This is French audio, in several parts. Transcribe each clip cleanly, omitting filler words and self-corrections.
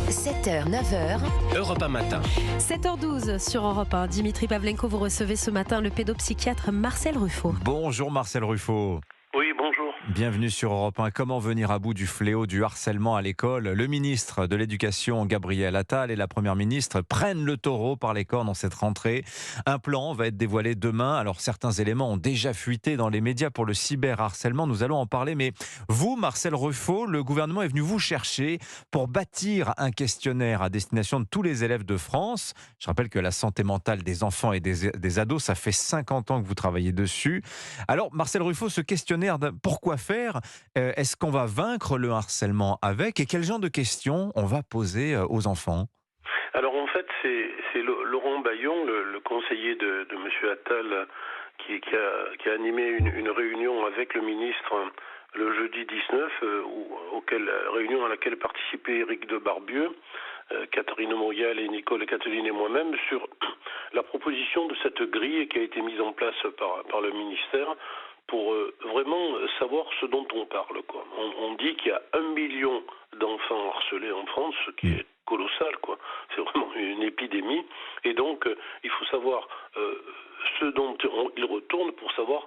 7h, 9h. Europe 1 matin. 7h12 sur Europe 1. Dimitri Pavlenko, vous recevez ce matin le pédopsychiatre Marcel Ruffo. Bonjour Marcel Ruffo. Oui, bonjour. Bienvenue sur Europe 1. Comment venir à bout du fléau du harcèlement à l'école ? Le ministre de l'Éducation, Gabriel Attal, et la Première ministre prennent le taureau par les cornes en cette rentrée. Un plan va être dévoilé demain. Alors certains éléments ont déjà fuité dans les médias pour le cyberharcèlement. Nous allons en parler. Mais vous, Marcel Ruffo, le gouvernement est venu vous chercher pour bâtir un questionnaire à destination de tous les élèves de France. Je rappelle que la santé mentale des enfants et des ados, ça fait 50 ans que vous travaillez dessus. Alors Marcel Ruffo, ce questionnaire, pourquoi faire ? Est-ce qu'on va vaincre le harcèlement avec ? Et quel genre de questions on va poser aux enfants ? Alors en fait, c'est Laurent Bayon, le conseiller de M. Attal, qui a animé une réunion avec le ministre le jeudi 19, réunion à laquelle participaient Éric de Barbieux, Catherine Montréal et Nicole Cateline et moi-même, sur la proposition de cette grille qui a été mise en place par le ministère pour vraiment savoir ce dont on parle, quoi. On dit qu'il y a 1 million d'enfants harcelés en France, ce qui est colossal, quoi. C'est vraiment une épidémie. Et donc, il faut savoir ce dont il retourne pour savoir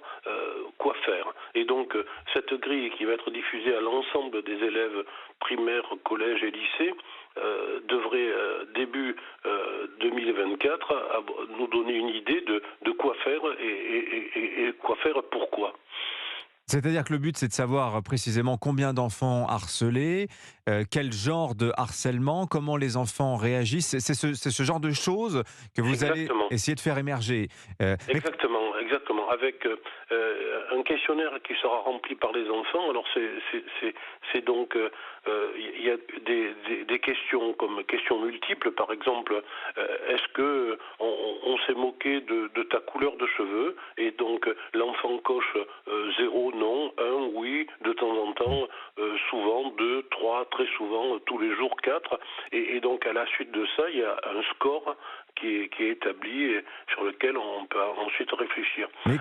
quoi faire. Et donc, cette grille qui va être diffusée à l'ensemble des élèves primaires, collèges et lycées devrait, début 2024, nous donner une idée de quoi faire et quoi faire pourquoi. C'est-à-dire que le but, c'est de savoir précisément combien d'enfants harcelés, quel genre de harcèlement, comment les enfants réagissent. C'est ce genre de choses que vous allez essayer de faire émerger. Exactement. Avec un questionnaire qui sera rempli par les enfants. Alors c'est donc il y a des questions comme questions multiples, par exemple, est-ce que on s'est moqué de ta couleur de cheveux, et donc l'enfant coche 0, non, 1, oui, de temps en temps, souvent 2, 3, très souvent, tous les jours 4, et donc à la suite de ça, il y a un score qui est établi et sur lequel on peut ensuite réfléchir. Mais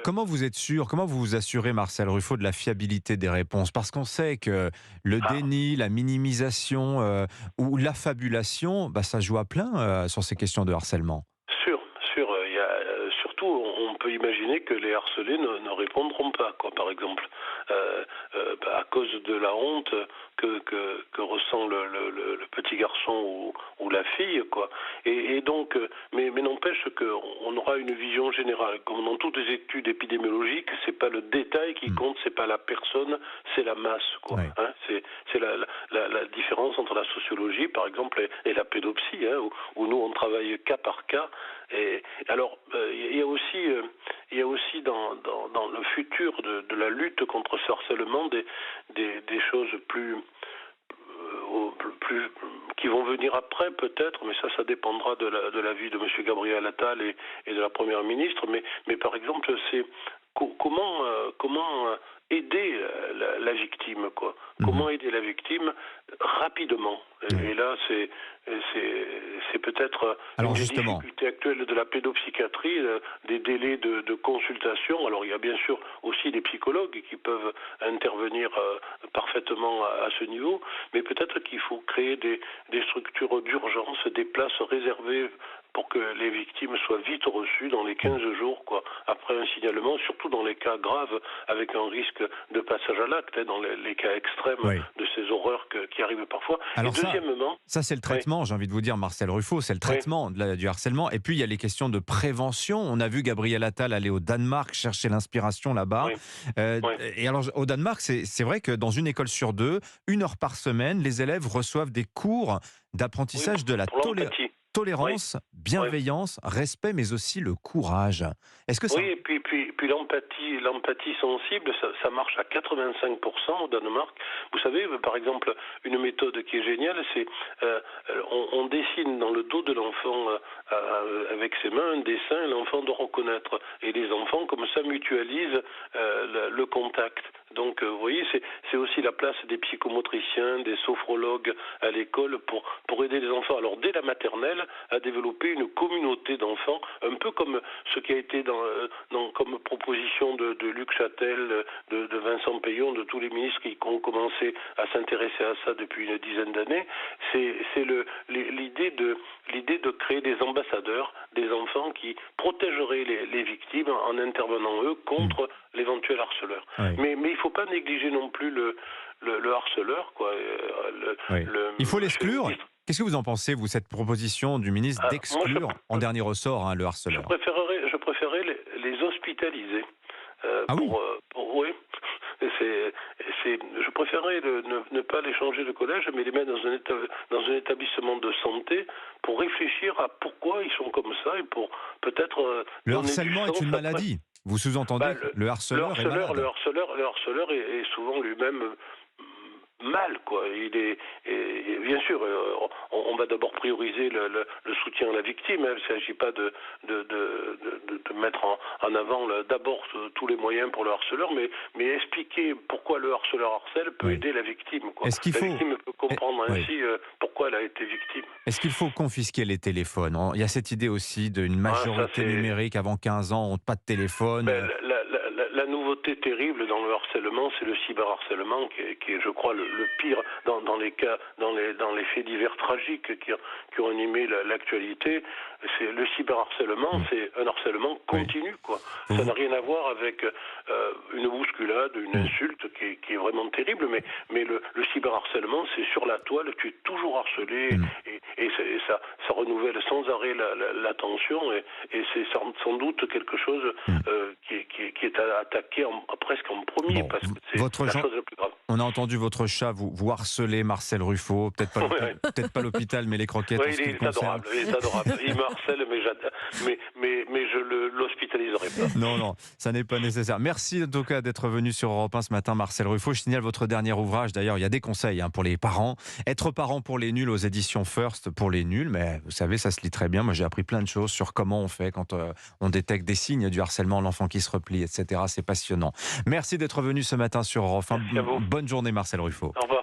comment vous êtes sûr, comment vous vous assurez, Marcel Ruffo, de la fiabilité des réponses ? Parce qu'on sait que le déni, la minimisation ou l'affabulation, ça joue à plein sur ces questions de harcèlement. Sûr. Il y a, surtout, on peut imaginer que les harcelés ne répondront pas, quoi, par exemple, à cause de la honte que ressent le petit garçon ou la fille, quoi. Et donc, mais n'empêche qu'on aura une vision générale. Comme dans toutes les études épidémiologiques, c'est pas le détail qui compte, c'est pas la personne, c'est la masse, quoi. Oui. Hein, c'est la différence entre la sociologie, par exemple, et la pédopsie, hein, où nous on travaille cas par cas. Et alors, il y a aussi dans le futur de la lutte contre ce harcèlement des choses plus qui vont venir après peut-être, mais ça dépendra de la vie de M. Gabriel Attal et de la Première ministre. Mais par exemple, c'est comment aider la victime, quoi. Comment aider la victime rapidement. Et là, c'est peut-être une des difficultés actuelles de la pédopsychiatrie, des délais de consultation. Alors, il y a bien sûr aussi des psychologues qui peuvent intervenir parfaitement à ce niveau, mais peut-être qu'il faut créer des structures d'urgence, des places réservées pour que les victimes soient vite reçues dans les 15 jours, quoi, après un signalement, surtout dans les cas graves, avec un risque de passage à l'acte, hein, dans les cas extrêmes de ces horreurs qui arrivent parfois. Alors et deuxièmement... Ça c'est le traitement, j'ai envie de vous dire, Marcel Ruffo, c'est le traitement du harcèlement. Et puis il y a les questions de prévention. On a vu Gabriel Attal aller au Danemark chercher l'inspiration là-bas. Et alors au Danemark, c'est vrai que dans une école sur 2, 1 heure par semaine, les élèves reçoivent des cours d'apprentissage de la tolérance, bienveillance, respect, mais aussi le courage. Est-ce que ça... Oui, et puis l'empathie sensible, ça marche à 85% au Danemark. Vous savez, par exemple, une méthode qui est géniale, c'est on dessine dans le dos de l'enfant avec ses mains un dessin, et l'enfant doit reconnaître. Et les enfants, comme ça, mutualisent le contact. Donc, vous voyez, c'est aussi la place des psychomotriciens, des sophrologues à l'école pour aider les enfants. Alors, dès la maternelle, à développer une communauté d'enfants, un peu comme ce qui a été comme proposition de Luc Châtel, de Vincent Peillon, de tous les ministres qui ont commencé à s'intéresser à ça depuis une dizaine d'années. l'idée de créer des ambassadeurs, des enfants qui protégeraient les victimes en intervenant eux contre l'éventuel harceleur. Oui. Mais il ne faut pas négliger non plus le harceleur, quoi. Il faut l'exclure. Qu'est-ce que vous en pensez, vous, cette proposition du ministre d'exclure en dernier ressort le harceleur? Je préférerais les hospitaliser. Oui. Je préférerais ne pas les changer de collège, mais les mettre dans un établissement de santé pour réfléchir à pourquoi ils sont comme ça et pour peut-être... Le harcèlement est une maladie. Vous sous-entendez que le harceleur est malade. Le harceleur est souvent lui-même mal, quoi. Bien sûr, on va d'abord prioriser le soutien à la victime. Il ne s'agit pas de mettre en avant d'abord tous les moyens pour le harceleur, mais expliquer pourquoi le harceleur harcèle peut aider la victime, quoi. La victime peut comprendre ainsi pourquoi elle a été victime. Est-ce qu'il faut confisquer les téléphones? Il y a cette idée aussi d'une majorité numérique avant 15 ans, pas de téléphone. La nouveauté terrible dans le harcèlement, c'est le cyberharcèlement qui est, je crois, le pire dans les cas, dans les faits divers tragiques qui ont animé l'actualité. C'est le cyberharcèlement, c'est un harcèlement continu, quoi. Ça n'a rien à voir avec une bousculade, une insulte qui est vraiment terrible, mais le cyberharcèlement, c'est sur la toile, tu es toujours harcelé et ça renouvelle sans arrêt l'attention et c'est sans doute quelque chose qui est attaqué presque en premier, parce que c'est la chose la plus grave. On a entendu votre chat vous harceler, Marcel Ruffo, peut-être pas l'hôpital, mais les croquettes. Oui, il est adorable, il me harcèle, mais je l'hospitaliserai pas. Non, ça n'est pas nécessaire. Merci en tout cas d'être venu sur Europe 1 ce matin, Marcel Ruffo. Je signale votre dernier ouvrage, d'ailleurs, il y a des conseils pour les parents. Être parent pour les nuls aux éditions First pour les nuls, mais vous savez, ça se lit très bien. Moi, j'ai appris plein de choses sur comment on fait quand on détecte des signes du harcèlement, l'enfant qui se replie, etc. C'est passionnant. Merci d'être venu ce matin sur Europe 1. Bonne journée, Marcel Ruffo. Au revoir.